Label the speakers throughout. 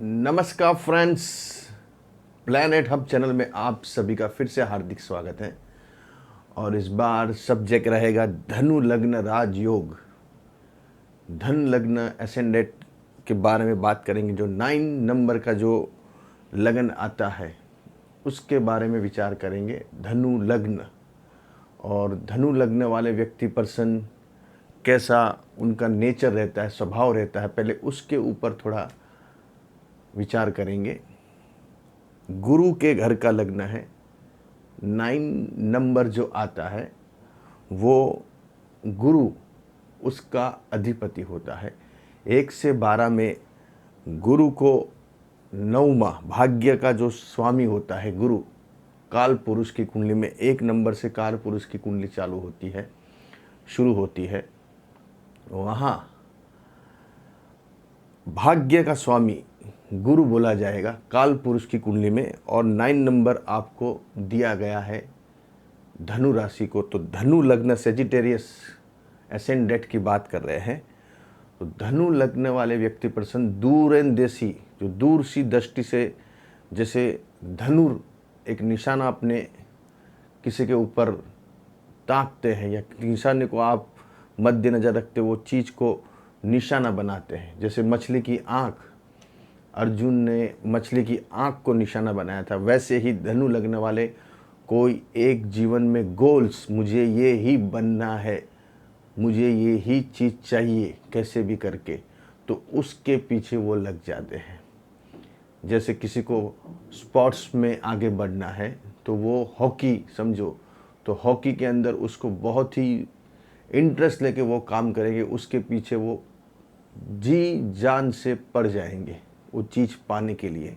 Speaker 1: नमस्कार friends, planet hub channel में आप सभी का फिर से हार्दिक स्वागत है। और इस बार सब्जेक्ट रहेगा धनु लग्न राजयोग। धन लग्न एसेंडेंट के बारे में बात करेंगे। जो 9 नंबर का जो लगन आता है उसके बारे में विचार करेंगे। धनु लग्न और धनु लग्न वाले व्यक्ति पर्सन कैसा उनका नेचर रहता है, स्वभाव रहता है, पहले उसके ऊपर थोड़ा विचार करेंगे। गुरु के घर का लग्न है। 9 नंबर जो आता है वो गुरु उसका अधिपति होता है। 1 से 12 में गुरु को 9वां भाग्य का जो स्वामी होता है गुरु, काल पुरुष की कुंडली में 1 नंबर से काल पुरुष की कुंडली चालू होती है, शुरू होती है। वहाँ भाग्य का स्वामी गुरु बोला जाएगा काल पुरुष की कुंडली में। और 9 नंबर आपको दिया गया है धनु राशि को। तो धनु लग्न सेजिटेरियस एसेंडेंट की बात कर रहे हैं। तो धनु लग्न वाले व्यक्ति पर्सन दूरंदेशी, जो दूर सी दृष्टि से, जैसे धनुर एक निशाना अपने किसी के ऊपर ताकते हैं या निशाने को आप मद्देनजर रखते वो चीज़ को निशाना बनाते हैं। जैसे मछली की आँख, अर्जुन ने मछली की आँख को निशाना बनाया था, वैसे ही धनु लगने वाले कोई एक जीवन में गोल्स, मुझे ये ही बनना है, मुझे ये ही चीज़ चाहिए कैसे भी करके, तो उसके पीछे वो लग जाते हैं। जैसे किसी को स्पोर्ट्स में आगे बढ़ना है तो वो हॉकी समझो, तो हॉकी के अंदर उसको बहुत ही इंटरेस्ट लेके वो काम करेंगे, उसके पीछे वो जी जान से पड़ जाएंगे वो चीज़ पाने के लिए।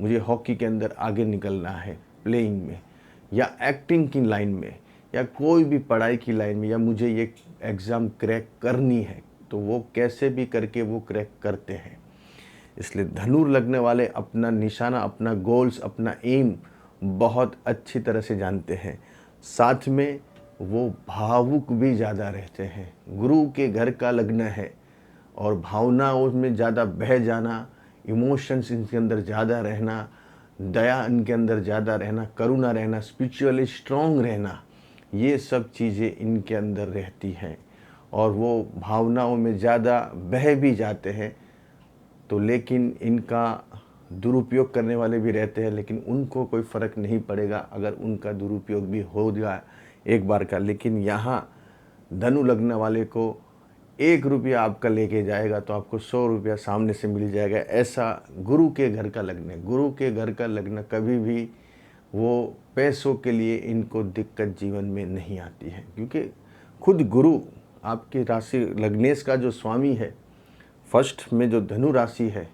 Speaker 1: मुझे हॉकी के अंदर आगे निकलना है, प्लेइंग में या एक्टिंग की लाइन में या कोई भी पढ़ाई की लाइन में, या मुझे ये एग्ज़ाम क्रैक करनी है, तो वो कैसे भी करके वो क्रैक करते हैं। इसलिए धनु लगने वाले अपना निशाना, अपना गोल्स, अपना एम बहुत अच्छी तरह से जानते हैं। साथ में वो भावुक भी ज़्यादा रहते हैं। गुरु के घर का लग्न है और भावनाओं में ज़्यादा बह जाना, इमोशंस इनके अंदर ज़्यादा रहना, दया इनके अंदर ज़्यादा रहना, करुणा रहना, स्पिरिचुअली स्ट्रॉन्ग रहना, ये सब चीज़ें इनके अंदर रहती हैं। और वो भावनाओं में ज़्यादा बह भी जाते हैं, तो लेकिन इनका दुरुपयोग करने वाले भी रहते हैं, लेकिन उनको कोई फ़र्क नहीं पड़ेगा अगर उनका दुरुपयोग भी हो गया एक बार का। लेकिन यहाँ धनु लगने वाले को 1 रुपया आपका लेके जाएगा तो आपको 100 रुपया सामने से मिल जाएगा। ऐसा गुरु के घर का लग्न है। गुरु के घर का लग्न कभी भी वो पैसों के लिए इनको दिक्कत जीवन में नहीं आती है, क्योंकि खुद गुरु आपकी राशि लग्नेश का जो स्वामी है, फर्स्ट में जो धनु राशि है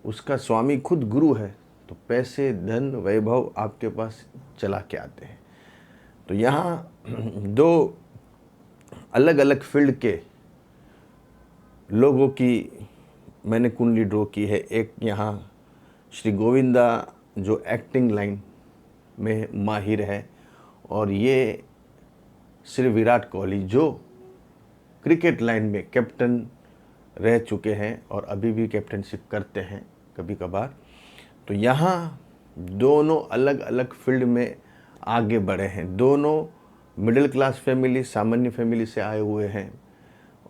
Speaker 1: उसका स्वामी खुद गुरु है, तो पैसे, धन, वैभव आपके पास चला के आते हैं। तो यहाँ 2 अलग अलग फील्ड के लोगों की मैंने कुंडली ड्रॉ की है। एक यहाँ श्री गोविंदा जो एक्टिंग लाइन में माहिर है, और ये श्री विराट कोहली जो क्रिकेट लाइन में कैप्टन रह चुके हैं और अभी भी कैप्टनशिप करते हैं कभी कभार। तो यहाँ दोनों अलग अलग फील्ड में आगे बढ़े हैं। दोनों मिडिल क्लास फैमिली, सामान्य फैमिली से आए हुए हैं,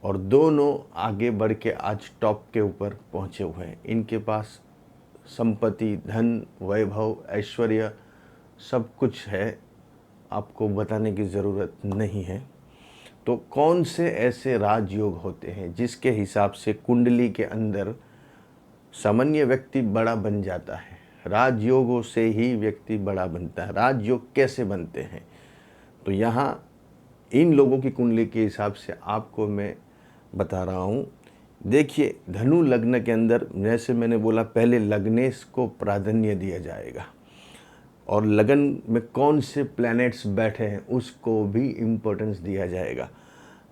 Speaker 1: और दोनों आगे बढ़ के आज टॉप के ऊपर पहुँचे हुए हैं। इनके पास संपत्ति, धन, वैभव, ऐश्वर्य सब कुछ है, आपको बताने की ज़रूरत नहीं है। तो कौन से ऐसे राजयोग होते हैं जिसके हिसाब से कुंडली के अंदर सामान्य व्यक्ति बड़ा बन जाता है? राजयोगों से ही व्यक्ति बड़ा बनता है। राजयोग कैसे बनते हैं? तो यहाँ इन लोगों की कुंडली के हिसाब से आपको मैं बता रहा हूँ। देखिए, धनु लग्न के अंदर जैसे मैंने बोला पहले, लग्नेश को प्राधान्य दिया जाएगा, और लगन में कौन से प्लैनेट्स बैठे हैं उसको भी इम्पोर्टेंस दिया जाएगा।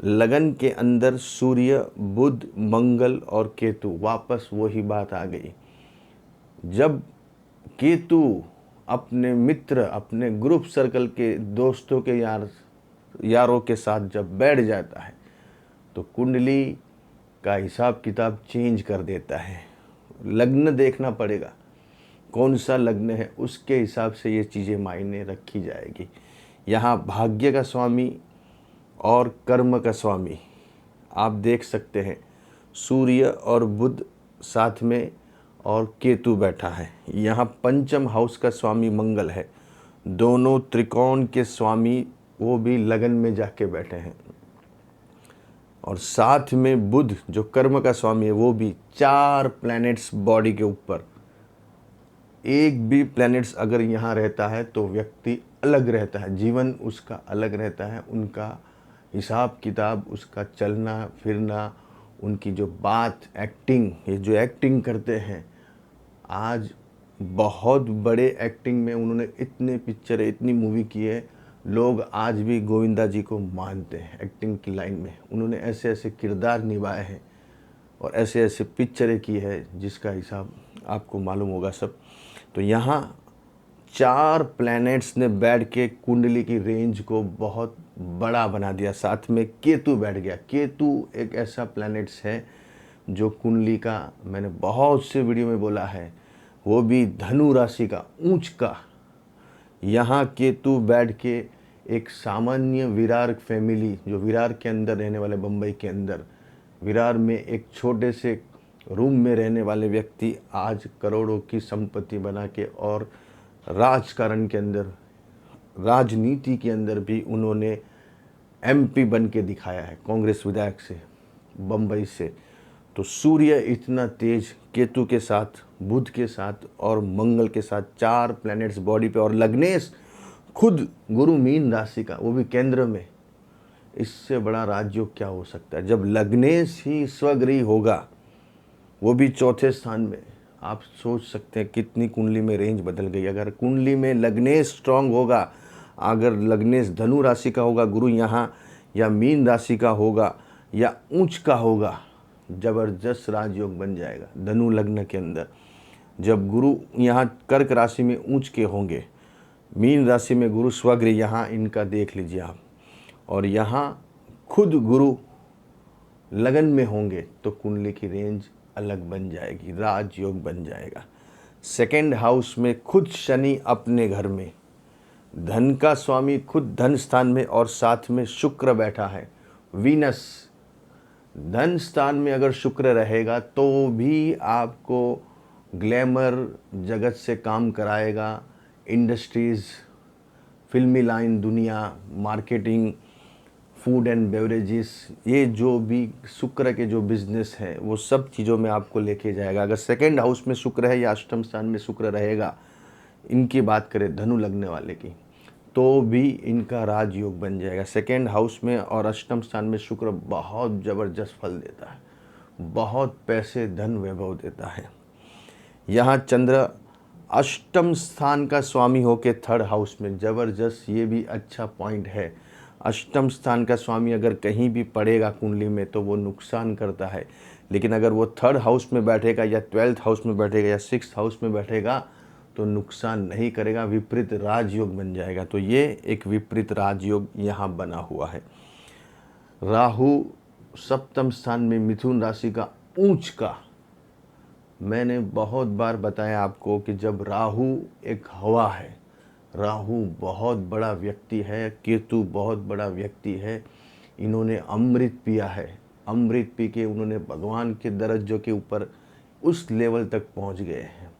Speaker 1: लगन के अंदर सूर्य, बुध, मंगल और केतु, वापस वही बात आ गई। जब केतु अपने मित्र, अपने ग्रुप सर्कल के दोस्तों के यारों के साथ जब बैठ जाता है तो कुंडली का हिसाब किताब चेंज कर देता है। लग्न देखना पड़ेगा, कौन सा लग्न है उसके हिसाब से ये चीज़ें मायने रखी जाएगी। यहाँ भाग्य का स्वामी और कर्म का स्वामी आप देख सकते हैं, सूर्य और बुध साथ में और केतु बैठा है। यहाँ पंचम हाउस का स्वामी मंगल है, दोनों त्रिकोण के स्वामी वो भी लगन में जाके बैठे हैं। और साथ में बुध जो कर्म का स्वामी है वो भी 4 प्लैनेट्स बॉडी के ऊपर। एक भी प्लैनेट्स अगर यहाँ रहता है तो व्यक्ति अलग रहता है, जीवन उसका अलग रहता है, उनका हिसाब किताब, उसका चलना फिरना, उनकी जो बात, एक्टिंग, ये जो एक्टिंग करते हैं, आज बहुत बड़े एक्टिंग में उन्होंने इतने पिक्चरें, इतनी मूवी की है, लोग आज भी गोविंदा जी को मानते हैं एक्टिंग की लाइन में। उन्होंने ऐसे ऐसे किरदार निभाए हैं और ऐसे ऐसे पिक्चरें की है जिसका हिसाब आपको मालूम होगा सब। तो यहाँ 4 प्लैनेट्स ने बैठ के कुंडली की रेंज को बहुत बड़ा बना दिया। साथ में केतु बैठ गया। केतु एक ऐसा प्लैनेट्स है जो कुंडली का, मैंने बहुत से वीडियो में बोला है, वो भी धनु राशि का, ऊंच का। यहाँ केतु बैठ के एक सामान्य विरार फैमिली, जो विरार के अंदर रहने वाले, बम्बई के अंदर विरार में एक छोटे से रूम में रहने वाले व्यक्ति आज करोड़ों की संपत्ति बना के, और राजकारण के अंदर, राजनीति के अंदर भी उन्होंने एमपी बन के दिखाया है, कांग्रेस विधायक से, बम्बई से। तो सूर्य इतना तेज केतु के साथ, बुध के साथ और मंगल के साथ, 4 प्लैनेट्स बॉडी पे, और लग्नेश खुद गुरु मीन राशि का, वो भी केंद्र में। इससे बड़ा राजयोग क्या हो सकता है जब लग्नेश ही स्वगृही होगा, वो भी 4थे स्थान में। आप सोच सकते हैं कितनी कुंडली में रेंज बदल गई। अगर कुंडली में लग्नेश स्ट्रांग होगा, अगर लग्नेश धनु राशि का होगा गुरु यहाँ, या मीन राशि का होगा, या ऊंच का होगा, जबरदस्त राजयोग बन जाएगा। धनु लग्न के अंदर जब गुरु यहाँ कर्क राशि में ऊंच के होंगे, मीन राशि में गुरु स्वगृह, यहाँ इनका देख लीजिए आप, और यहाँ खुद गुरु लगन में होंगे, तो कुंडली की रेंज अलग बन जाएगी, राजयोग बन जाएगा। 2nd हाउस में खुद शनि अपने घर में, धन का स्वामी खुद धन स्थान में, और साथ में शुक्र बैठा है, वीनस। धन स्थान में अगर शुक्र रहेगा तो भी आपको ग्लैमर जगत से काम कराएगा, इंडस्ट्रीज़, फिल्मी लाइन, दुनिया, मार्केटिंग, फूड एंड बेवरेजेस, ये जो भी शुक्र के जो बिजनेस है वो सब चीज़ों में आपको लेके जाएगा। अगर 2nd हाउस में शुक्र है या अष्टम स्थान में शुक्र रहेगा, इनकी बात करें धनु लगने वाले की, तो भी इनका राजयोग बन जाएगा। 2nd हाउस में और अष्टम स्थान में शुक्र बहुत ज़बरदस्त फल देता है, बहुत पैसे, धन, वैभव देता है। यहाँ चंद्र अष्टम स्थान का स्वामी होके 3rd हाउस में, ज़बरदस्त, ये भी अच्छा पॉइंट है। अष्टम स्थान का स्वामी अगर कहीं भी पड़ेगा कुंडली में तो वो नुकसान करता है, लेकिन अगर वो 3rd हाउस में बैठेगा या 12th हाउस में बैठेगा या 6th हाउस में बैठेगा तो नुकसान नहीं करेगा, विपरीत राजयोग बन जाएगा। तो ये एक विपरीत राजयोग यहाँ बना हुआ है। राहु 7th स्थान में मिथुन राशि का, ऊंच का। मैंने बहुत बार बताया आपको कि जब राहु एक हवा है, राहु बहुत बड़ा व्यक्ति है, केतु बहुत बड़ा व्यक्ति है, इन्होंने अमृत पिया है, अमृत पी के उन्होंने भगवान के दरज्जों के ऊपर उस लेवल तक पहुंच गए हैं।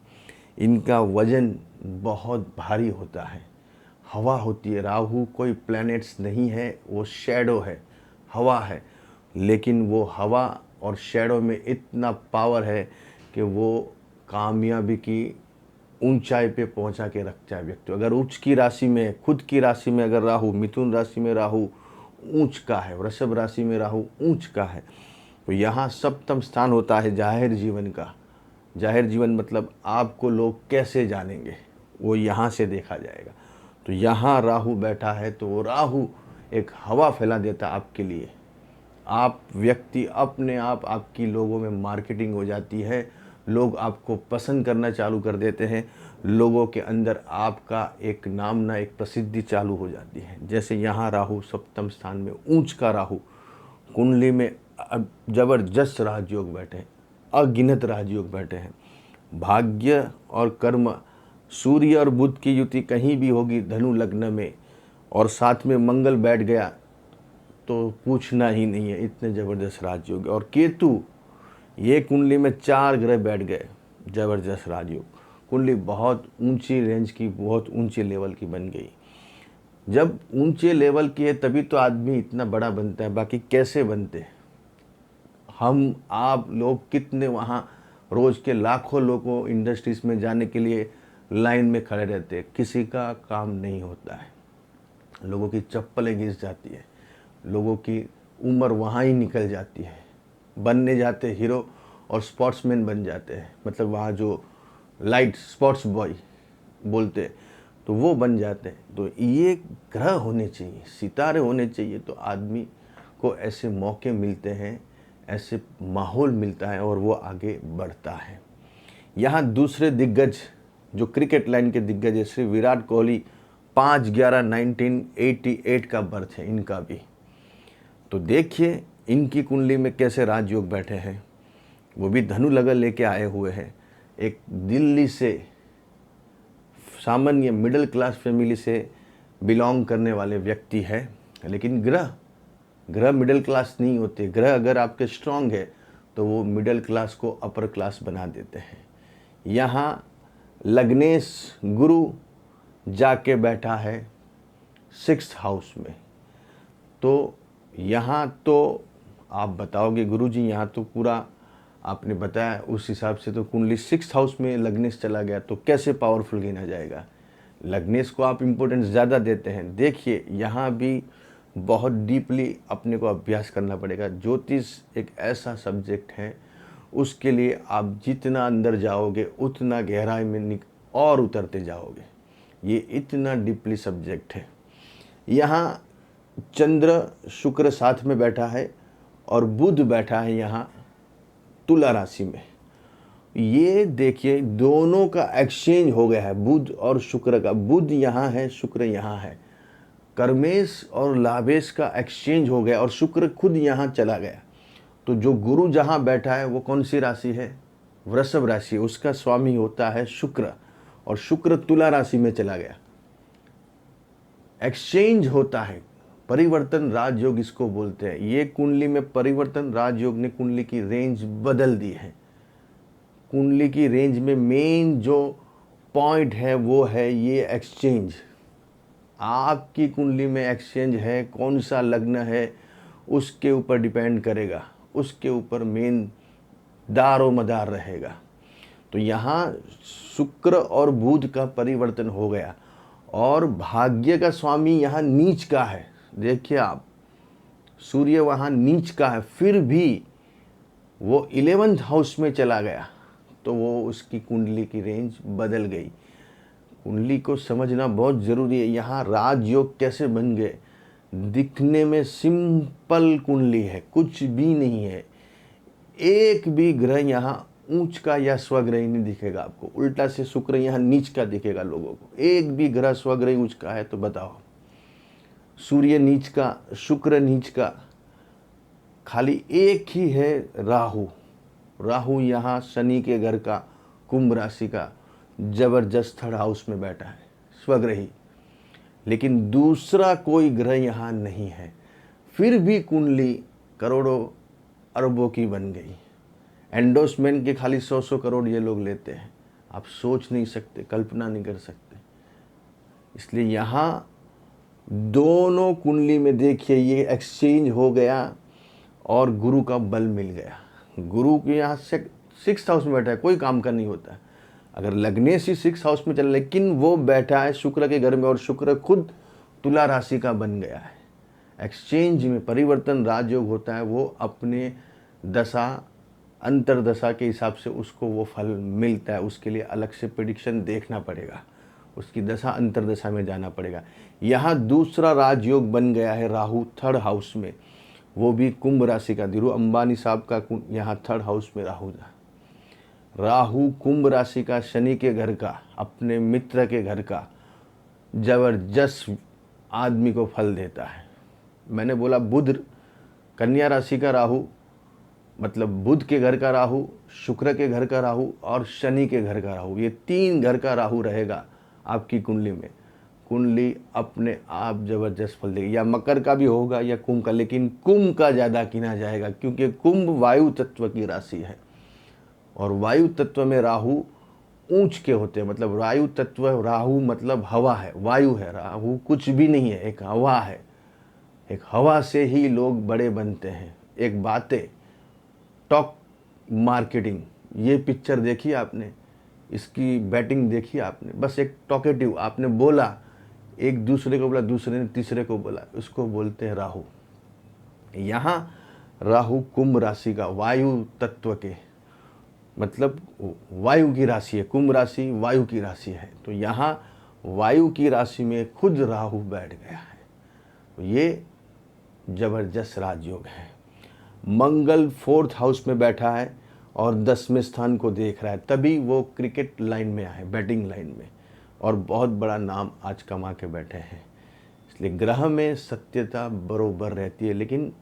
Speaker 1: इनका वजन बहुत भारी होता है, हवा होती है। राहु कोई प्लैनेट्स नहीं है, वो शैडो है, हवा है, लेकिन वो हवा और शैडो में इतना पावर है कि वो कामयाबी की ऊंचाई पे पहुंचा के रखता है व्यक्ति। अगर उच्च की राशि में, खुद की राशि में अगर राहु, मिथुन राशि में राहु ऊंच का है, वृषभ राशि में राहु ऊंच का है, तो यहाँ 7th स्थान होता है जाहिर जीवन का। जाहिर जीवन मतलब आपको लोग कैसे जानेंगे, वो यहाँ से देखा जाएगा। तो यहाँ राहु बैठा है, तो वो राहु एक हवा फैला देता आपके लिए। आप व्यक्ति अपने आप, आपकी लोगों में मार्केटिंग हो जाती है, लोग आपको पसंद करना चालू कर देते हैं, लोगों के अंदर आपका एक नाम ना, एक प्रसिद्धि चालू हो जाती है। जैसे यहाँ राहु 7th स्थान में, ऊंच का राहु, कुंडली में जबरदस्त राजयोग बैठे हैं, अगिनत राजयोग बैठे हैं। भाग्य और कर्म, सूर्य और बुध की युति कहीं भी होगी धनु लग्न में, और साथ में मंगल बैठ गया तो पूछना ही नहीं है, इतने ज़बरदस्त राजयोग। और केतु, ये कुंडली में 4 ग्रह बैठ गए, ज़बरदस्त राजयोग। कुंडली बहुत ऊंची रेंज की, बहुत ऊंचे लेवल की बन गई। जब ऊंचे लेवल की है तभी तो आदमी इतना बड़ा बनता है, बाकी कैसे बनते हैं? हम आप लोग कितने वहाँ रोज़ के लाखों लोगों इंडस्ट्रीज़ में जाने के लिए लाइन में खड़े रहते हैं, किसी का काम नहीं होता है। लोगों की चप्पलें घिस जाती है, लोगों की उम्र वहाँ ही निकल जाती है। बनने जाते हीरो और स्पोर्ट्समैन बन जाते हैं, मतलब वहाँ जो लाइट स्पोर्ट्स बॉय बोलते हैं तो वो बन जाते हैं। तो ये ग्रह होने चाहिए, सितारे होने चाहिए, तो आदमी को ऐसे मौके मिलते हैं, ऐसे माहौल मिलता है और वो आगे बढ़ता है। यहाँ दूसरे दिग्गज जो क्रिकेट लाइन के दिग्गज है, श्री विराट कोहली, 5/11/1988 का बर्थ है इनका भी। तो देखिए इनकी कुंडली में कैसे राजयोग बैठे हैं, वो भी धनु लगन लेके आए हुए हैं। एक दिल्ली से सामान्य मिडिल क्लास फैमिली से बिलोंग करने वाले व्यक्ति है, लेकिन ग्रह मिडिल क्लास नहीं होते। ग्रह अगर आपके स्ट्रांग है तो वो मिडिल क्लास को अपर क्लास बना देते हैं। यहाँ लग्नेश गुरु जाके बैठा है 6th हाउस में। तो यहाँ तो आप बताओगे गुरुजी, यहाँ तो पूरा आपने बताया उस हिसाब से तो कुंडली 6th हाउस में लग्नेश चला गया तो कैसे पावरफुल गिना जाएगा? लग्नेश को आप इम्पोर्टेंस ज़्यादा देते हैं। देखिए यहाँ भी बहुत डीपली अपने को अभ्यास करना पड़ेगा। ज्योतिष एक ऐसा सब्जेक्ट है, उसके लिए आप जितना अंदर जाओगे उतना गहराई में और उतरते जाओगे। ये इतना डीपली सब्जेक्ट है। यहाँ चंद्र शुक्र साथ में बैठा है और बुध बैठा है यहाँ तुला राशि में। ये देखिए दोनों का एक्सचेंज हो गया है, बुध और शुक्र का। बुध यहाँ है, शुक्र यहाँ है। कर्मेश और लाभेश का एक्सचेंज हो गया और शुक्र खुद यहाँ चला गया। तो जो गुरु जहाँ बैठा है वो कौन सी राशि है? वृषभ राशि। उसका स्वामी होता है शुक्र, और शुक्र तुला राशि में चला गया। एक्सचेंज होता है, परिवर्तन राजयोग इसको बोलते हैं। ये कुंडली में परिवर्तन राजयोग ने कुंडली की रेंज बदल दी है। कुंडली की रेंज में मेन जो पॉइंट है वो है ये एक्सचेंज। आपकी कुंडली में एक्सचेंज है, कौन सा लग्न है उसके ऊपर डिपेंड करेगा, उसके ऊपर मेन दारो मदार रहेगा। तो यहाँ शुक्र और बुध का परिवर्तन हो गया और भाग्य का स्वामी यहाँ नीच का है। देखिए आप, सूर्य वहाँ नीच का है, फिर भी वो 11th हाउस में चला गया तो वो उसकी कुंडली की रेंज बदल गई। कुंडली को समझना बहुत ज़रूरी है। यहाँ राजयोग कैसे बन गए? दिखने में सिंपल कुंडली है, कुछ भी नहीं है। एक भी ग्रह यहाँ ऊंच का या स्वग्रह नहीं दिखेगा आपको, उल्टा से शुक्र यहाँ नीच का दिखेगा लोगों को। एक भी ग्रह स्वग्रह ऊंच का है तो बताओ? सूर्य नीच का, शुक्र नीच का, खाली एक ही है राहु। राहु यहाँ शनि के घर का, कुंभ राशि का, जबरदस्त 3rd हाउस में बैठा है, स्वग्रही। लेकिन दूसरा कोई ग्रह यहाँ नहीं है, फिर भी कुंडली करोड़ों अरबों की बन गई। एंडोसमेंट के खाली 100 करोड़ ये लोग लेते हैं। आप सोच नहीं सकते, कल्पना नहीं कर सकते। इसलिए यहाँ दोनों कुंडली में देखिए ये एक्सचेंज हो गया और गुरु का बल मिल गया। गुरु के यहाँ 6th हाउस में बैठा है, कोई काम का नहीं होता है। अगर लग्नेश ही 6th हाउस में चला, लेकिन वो बैठा है शुक्र के घर में और शुक्र खुद तुला राशि का बन गया है। एक्सचेंज में परिवर्तन राजयोग होता है, वो अपने दशा अंतरदशा के हिसाब से उसको वो फल मिलता है। उसके लिए अलग से प्रेडिक्शन देखना पड़ेगा, उसकी दशा अंतरदशा में जाना पड़ेगा। यहाँ दूसरा राजयोग बन गया है राहु 3rd हाउस में, वो भी कुंभ राशि का। धीरू अंबानी साहब का यहाँ 3rd हाउस में राहु था। राहु कुंभ राशि का, शनि के घर का, अपने मित्र के घर का, जबरदस्त आदमी को फल देता है। मैंने बोला बुध कन्या राशि का राहु मतलब बुध के घर का राहु, शुक्र के घर का राहु और शनि के घर का राहु, ये 3 घर का राहु रहेगा आपकी कुंडली में। कुंडली अपने आप जबरदस्त फल देगी। या मकर का भी होगा या कुंभ का, लेकिन कुंभ का ज़्यादा गिना जाएगा क्योंकि कुंभ वायु तत्व की राशि है और वायु तत्व में राहु ऊंच के होते हैं। मतलब वायु तत्व राहु मतलब हवा है, वायु है, राहु कुछ भी नहीं है, एक हवा है। एक हवा से ही लोग बड़े बनते हैं। एक बातें, टॉक मार्केटिंग, ये पिक्चर देखी आपने, इसकी बैटिंग देखी आपने, बस एक टॉकेटिव, आपने बोला, एक दूसरे को बोला, दूसरे ने तीसरे को बोला, उसको बोलते हैं राहु। यहाँ राहु कुंभ राशि का, वायु तत्व के, मतलब वायु की राशि है, कुंभ राशि वायु की राशि है। तो यहाँ वायु की राशि में खुद राहु बैठ गया है। तो ये जबरदस्त राजयोग है। मंगल 4th हाउस में बैठा है और 10वें स्थान को देख रहा है, तभी वो क्रिकेट लाइन में आए, बैटिंग लाइन में, और बहुत बड़ा नाम आज कमा के बैठे हैं। इसलिए ग्रह में सत्यता बरोबर रहती है, लेकिन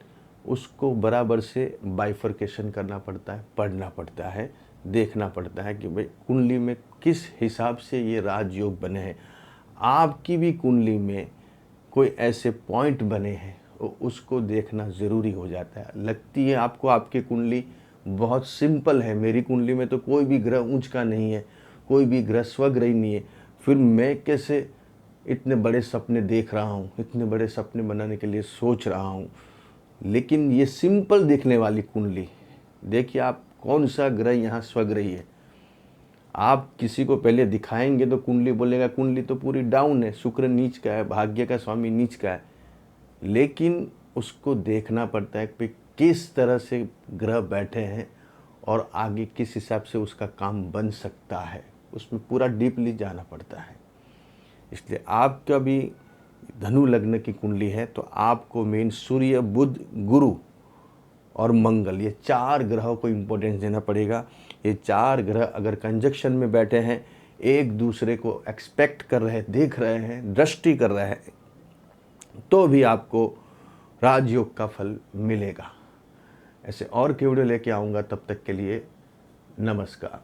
Speaker 1: उसको बराबर से बाइफर्केशन करना पड़ता है, पढ़ना पड़ता है, देखना पड़ता है कि भाई कुंडली में किस हिसाब से ये राजयोग बने हैं। आपकी भी कुंडली में कोई ऐसे पॉइंट बने हैं, उसको देखना ज़रूरी हो जाता है। लगती है आपको आपकी कुंडली बहुत सिंपल है, मेरी कुंडली में तो कोई भी ग्रह ऊंच का नहीं है, कोई भी ग्रह स्वग्रह नहीं है, फिर मैं कैसे इतने बड़े सपने देख रहा हूँ, इतने बड़े सपने बनाने के लिए सोच रहा हूँ। लेकिन ये सिंपल दिखने वाली कुंडली, देखिए आप कौन सा ग्रह यहाँ स्वग्रही है। आप किसी को पहले दिखाएंगे तो कुंडली बोलेगा कुंडली तो पूरी डाउन है, शुक्र नीच का है, भाग्य का स्वामी नीच का है। लेकिन उसको देखना पड़ता है कि किस तरह से ग्रह बैठे हैं और आगे किस हिसाब से उसका काम बन सकता है, उसमें पूरा डीपली जाना पड़ता है। इसलिए आपका भी धनु लग्न की कुंडली है तो आपको मेन सूर्य, बुध, गुरु और मंगल, ये 4 ग्रहों को इम्पोर्टेंस देना पड़ेगा। ये 4 ग्रह अगर कंजक्शन में बैठे हैं, एक दूसरे को एक्सपेक्ट कर रहे हैं, देख रहे हैं, दृष्टि कर रहे हैं, तो भी आपको राजयोग का फल मिलेगा। ऐसे और के वीडियो लेके आऊँगा, तब तक के लिए नमस्कार।